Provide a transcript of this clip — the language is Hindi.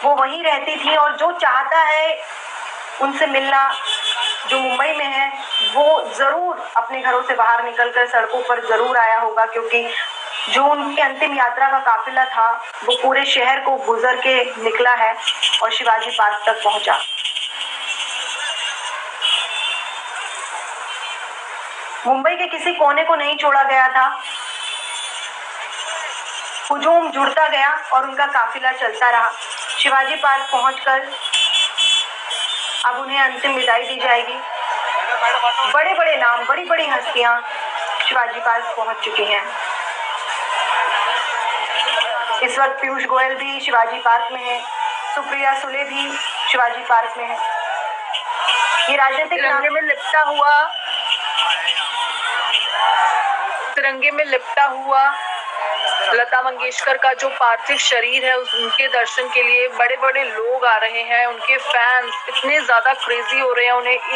वो वहीं रहती थी और जो चाहता है उनसे मिलना, जो मुंबई में है, वो जरूर अपने घरों से बाहर निकलकर सड़कों पर जरूर आया होगा, क्योंकि जो उनकी अंतिम यात्रा का काफिला था वो पूरे शहर को गुजर के निकला है और शिवाजी पार्क तक पहुंचा। मुंबई के किसी कोने को नहीं छोड़ा गया था। हुजूम जुड़ता गया और उनका काफिला चलता रहा। शिवाजी पार्क पहुंचकर अब उन्हें अंतिम विदाई दी जाएगी। बड़े बड़े नाम, बड़ी बड़ी हस्तियां शिवाजी पार्क पहुंच चुकी हैं। इस वक्त पीयूष गोयल भी शिवाजी पार्क में है, सुप्रिया सुले भी शिवाजी पार्क में है। ये राजनीतिक तिरंगे में लिपटा हुआ लता मंगेशकर का जो पार्थिव शरीर है उनके दर्शन के लिए बड़े बड़े लोग आ रहे हैं। उनके फैंस इतने ज्यादा क्रेजी हो रहे हैं, उन्हें एक